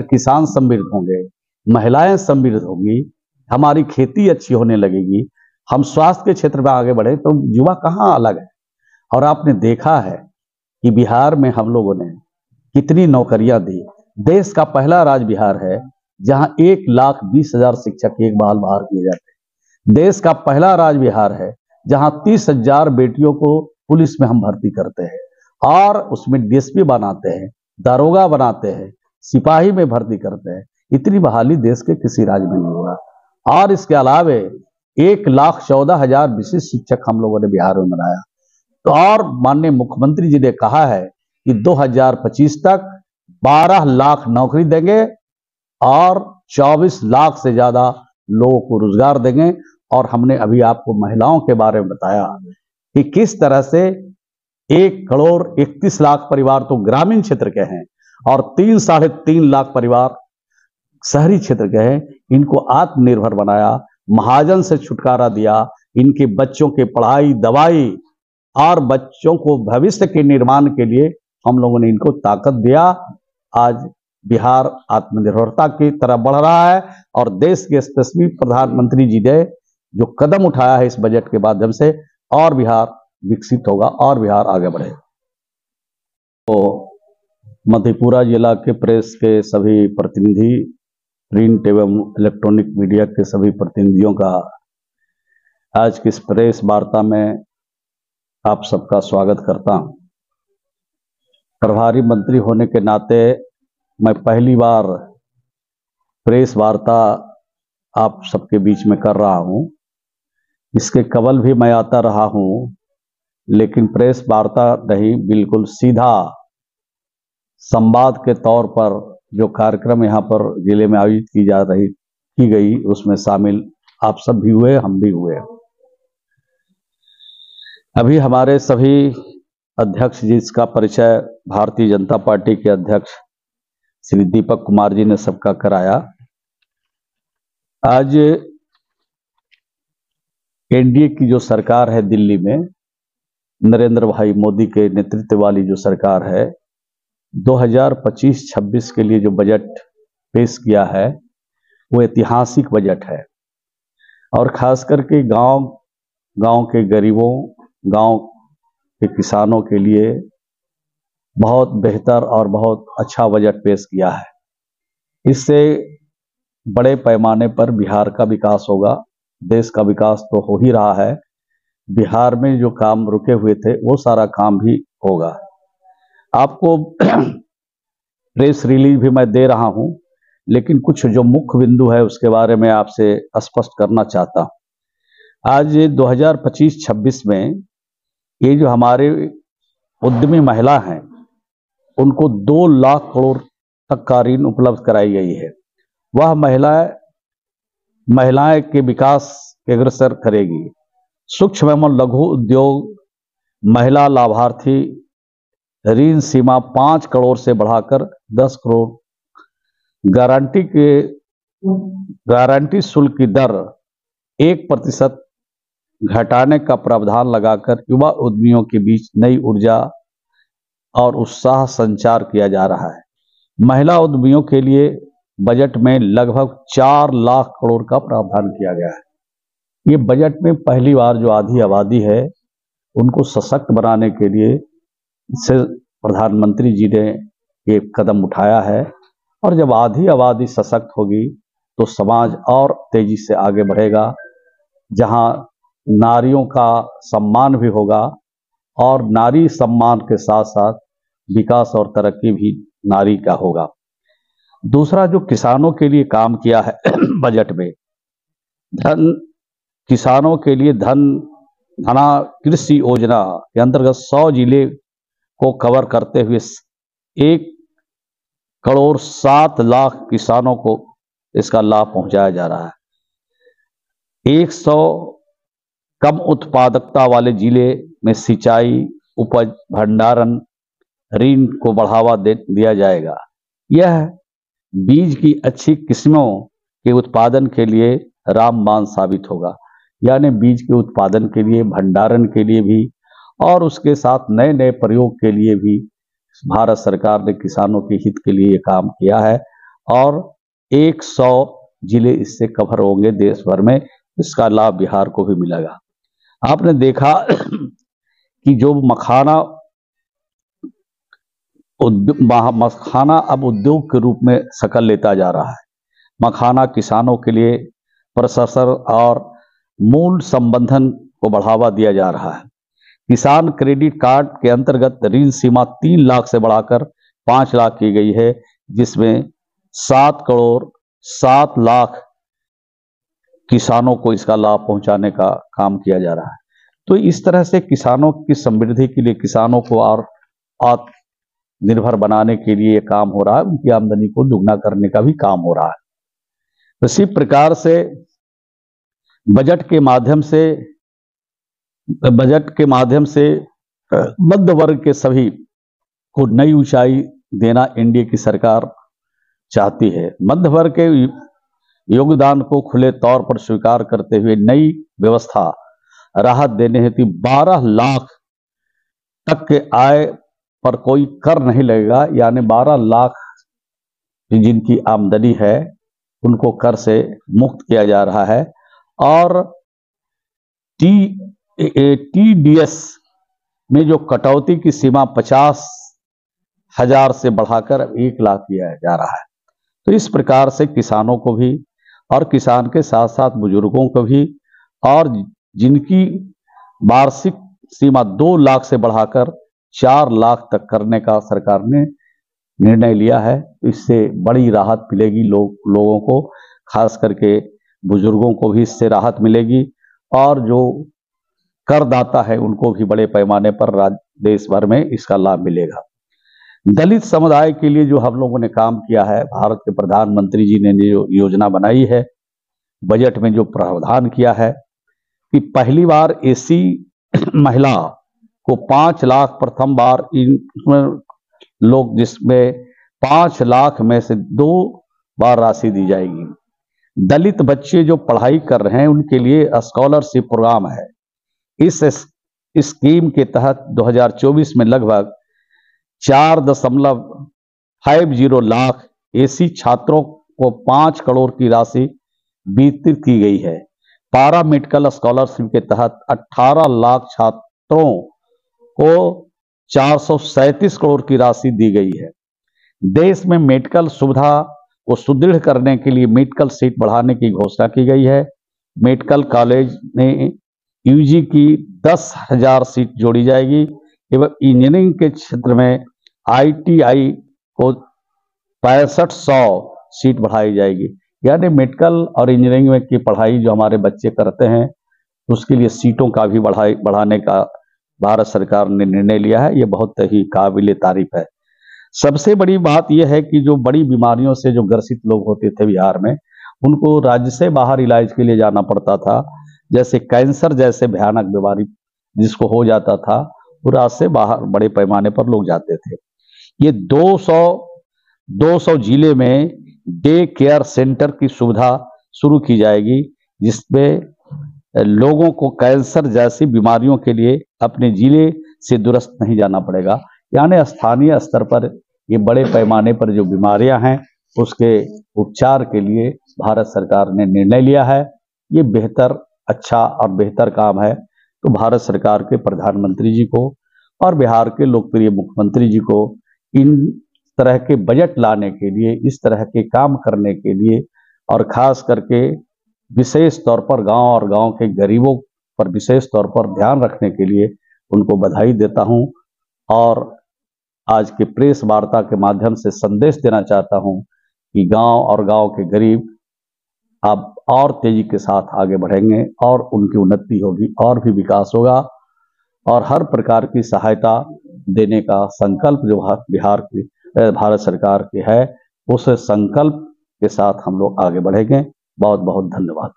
किसान समृद्ध होंगे, महिलाएं समृद्ध होंगी, हमारी खेती अच्छी होने लगेगी, हम स्वास्थ्य के क्षेत्र में आगे बढ़े तो युवा कहाँ अलग है। और आपने देखा है कि बिहार में हम लोगों ने कितनी नौकरियां दी। देश का पहला राज्य बिहार है जहां 1,20,000 शिक्षक एक बार बाहर किए जाते हैं। देश का पहला राज्य बिहार है जहां 30,000 बेटियों को पुलिस में हम भर्ती करते हैं और उसमें डीएसपी बनाते हैं, दारोगा बनाते हैं, सिपाही में भर्ती करते हैं। इतनी बहाली देश के किसी राज्य में नहीं हुआ। और इसके अलावे 1,14,000 विशिष्ट शिक्षक हम लोगों ने बिहार में बनाया। तो और माननीय मुख्यमंत्री जी ने कहा है कि 2025 तक 12 लाख नौकरी देंगे और 24 लाख से ज्यादा लोगों को रोजगार देंगे। और हमने अभी आपको महिलाओं के बारे में बताया कि किस तरह से 1,31,00,000 परिवार तो ग्रामीण क्षेत्र के हैं और 3-3.5 लाख परिवार शहरी क्षेत्र के हैं। इनको आत्मनिर्भर बनाया, महाजन से छुटकारा दिया, इनके बच्चों के पढ़ाई, दवाई और बच्चों को भविष्य के निर्माण के लिए हम लोगों ने इनको ताकत दिया। आज बिहार आत्मनिर्भरता की तरफ बढ़ रहा है और देश के यशस्वी प्रधानमंत्री जी ने जो कदम उठाया है इस बजट के माध्यम से, और बिहार विकसित होगा और बिहार आगे बढ़ेगा। तो मधेपुरा जिला के प्रेस के सभी प्रतिनिधि, प्रिंट एवं इलेक्ट्रॉनिक मीडिया के सभी प्रतिनिधियों का आज की इस प्रेस वार्ता में आप सबका स्वागत करता हूं। प्रभारी मंत्री होने के नाते मैं पहली बार प्रेस वार्ता आप सबके बीच में कर रहा हूं। इसके कबल भी मैं आता रहा हूं, लेकिन प्रेस वार्ता नहीं, बिल्कुल सीधा संवाद के तौर पर जो कार्यक्रम यहाँ पर जिले में आयोजित की गई उसमें शामिल आप सब भी हुए, हम भी हुए। अभी हमारे सभी अध्यक्ष जिसका परिचय भारतीय जनता पार्टी के अध्यक्ष श्री दीपक कुमार जी ने सबका कराया। आज एनडीए की जो सरकार है दिल्ली में, नरेंद्र भाई मोदी के नेतृत्व वाली जो सरकार है, 2025-26 के लिए जो बजट पेश किया है वो ऐतिहासिक बजट है। और खास करके गांव के गरीबों, गांव के किसानों के लिए बहुत बेहतर और बहुत अच्छा बजट पेश किया है। इससे बड़े पैमाने पर बिहार का विकास होगा। देश का विकास तो हो ही रहा है, बिहार में जो काम रुके हुए थे वो सारा काम भी होगा। आपको प्रेस रिलीज भी मैं दे रहा हूं, लेकिन कुछ जो मुख्य बिंदु है उसके बारे में आपसे स्पष्ट करना चाहता हूं। आज 2025-26 में ये जो हमारे उद्यमी महिला हैं उनको 2 लाख करोड़ तक का ऋण उपलब्ध कराई गई है। वह महिलाएं के विकास के अग्रसर करेगी। सूक्ष्म एवं लघु उद्योग महिला लाभार्थी ऋण सीमा 5 करोड़ से बढ़ाकर 10 करोड़, गारंटी शुल्क की दर 1% घटाने का प्रावधान लगाकर युवा उद्यमियों के बीच नई ऊर्जा और उत्साह संचार किया जा रहा है। महिला उद्यमियों के लिए बजट में लगभग 4 लाख करोड़ का प्रावधान किया गया है। ये बजट में पहली बार जो आधी आबादी है उनको सशक्त बनाने के लिए इससे प्रधानमंत्री जी ने ये कदम उठाया है। और जब आधी आबादी सशक्त होगी तो समाज और तेजी से आगे बढ़ेगा, जहां नारियों का सम्मान भी होगा और नारी सम्मान के साथ साथ विकास और तरक्की भी नारी का होगा। दूसरा जो किसानों के लिए काम किया है बजट में, किसानों के लिए धना कृषि योजना के अंतर्गत 100 जिले को कवर करते हुए 1,07,00,000 किसानों को इसका लाभ पहुंचाया जा रहा है। 100 कम उत्पादकता वाले जिले में सिंचाई, उपज, भंडारण ऋण को बढ़ावा दिया जाएगा। यह बीज की अच्छी किस्मों के उत्पादन के लिए रामबाण साबित होगा। यानी बीज के उत्पादन के लिए, भंडारण के लिए भी और उसके साथ नए नए प्रयोग के लिए भी भारत सरकार ने किसानों के हित के लिए ये काम किया है। और 100 जिले इससे कवर होंगे देश भर में। इसका लाभ बिहार को भी मिलेगा। आपने देखा कि जो मखाना अब उद्योग के रूप में शक्ल लेता जा रहा है। मखाना किसानों के लिए प्रसंस्करण और मूल्य संवर्धन को बढ़ावा दिया जा रहा है। किसान क्रेडिट कार्ड के अंतर्गत ऋण सीमा 3 लाख से बढ़ाकर 5 लाख की गई है, जिसमें 7 करोड़ 7 लाख किसानों को इसका लाभ पहुंचाने का काम किया जा रहा है। तो इस तरह से किसानों की समृद्धि के लिए, किसानों को और आत्मनिर्भर बनाने के लिए ये काम हो रहा है। उनकी आमदनी को दुगना करने का भी काम हो रहा है। इसी प्रकार से बजट के माध्यम से मध्य वर्ग के सभी को नई ऊंचाई देना एनडीए की सरकार चाहती है। मध्य वर्ग के योगदान को खुले तौर पर स्वीकार करते हुए नई व्यवस्था राहत देने हेतु 12 लाख तक के आय पर कोई कर नहीं लगेगा, यानी 12 लाख जिनकी आमदनी है उनको कर से मुक्त किया जा रहा है। और टीडीएस में जो कटौती की सीमा 50,000 से बढ़ाकर 1 लाख किया जा रहा है। तो इस प्रकार से किसानों को भी और किसान के साथ साथ बुजुर्गों को भी, और जिनकी वार्षिक सीमा 2 लाख से बढ़ाकर 4 लाख तक करने का सरकार ने निर्णय लिया है। इससे बड़ी राहत मिलेगी लोगों को, खास करके बुजुर्गों को भी इससे राहत मिलेगी, और जो करदाता है उनको भी बड़े पैमाने पर देश भर में इसका लाभ मिलेगा। दलित समुदाय के लिए जो हम लोगों ने काम किया है, भारत के प्रधानमंत्री जी ने जो योजना बनाई है, बजट में जो प्रावधान किया है कि पहली बार एसी महिला को 5 लाख, प्रथम बार लोग जिसमें 5 लाख में से 2 बार राशि दी जाएगी। दलित बच्चे जो पढ़ाई कर रहे हैं उनके लिए स्कॉलरशिप प्रोग्राम है। इस स्कीम के तहत 2024 में लगभग 4.50 लाख एसी छात्रों को 5 करोड़ की राशि वितरित की गई है। पारा मेडिकल स्कॉलरशिप के तहत 18 लाख छात्रों को 437 करोड़ की राशि दी गई है। देश में मेडिकल सुविधा को सुदृढ़ करने के लिए मेडिकल सीट बढ़ाने की घोषणा की गई है। मेडिकल कॉलेज में यूजी की 10,000 सीट जोड़ी जाएगी एवं इंजीनियरिंग के क्षेत्र में आईटीआई को 6500 सीट बढ़ाई जाएगी। यानी मेडिकल और इंजीनियरिंग में की पढ़ाई जो हमारे बच्चे करते हैं उसके लिए सीटों का भी बढ़ाने का भारत सरकार ने निर्णय लिया है। ये बहुत ही काबिल तारीफ है। सबसे बड़ी बात यह है कि जो बड़ी बीमारियों से जो ग्रसित लोग होते थे बिहार में, उनको राज्य से बाहर इलाज के लिए जाना पड़ता था। जैसे कैंसर जैसे भयानक बीमारी जिसको हो जाता था, वो राज्य से बाहर बड़े पैमाने पर लोग जाते थे। ये 200 जिले में डे केयर सेंटर की सुविधा शुरू की जाएगी, जिसमें लोगों को कैंसर जैसी बीमारियों के लिए अपने जिले से दूरस्थ नहीं जाना पड़ेगा। यानी स्थानीय स्तर पर ये बड़े पैमाने पर जो बीमारियां हैं उसके उपचार के लिए भारत सरकार ने निर्णय लिया है। ये बेहतर, अच्छा और बेहतर काम है। तो भारत सरकार के प्रधानमंत्री जी को और बिहार के लोकप्रिय मुख्यमंत्री जी को इन तरह के बजट लाने के लिए, इस तरह के काम करने के लिए, और खास करके विशेष तौर पर गांव और गांव के गरीबों पर विशेष तौर पर ध्यान रखने के लिए उनको बधाई देता हूं। और आज के प्रेस वार्ता के माध्यम से संदेश देना चाहता हूं कि गांव और गांव के गरीब अब और तेजी के साथ आगे बढ़ेंगे और उनकी उन्नति होगी और भी विकास होगा, और हर प्रकार की सहायता देने का संकल्प जो बिहार की भारत सरकार की है, उस संकल्प के साथ हम लोग आगे बढ़ेंगे। बहुत बहुत धन्यवाद।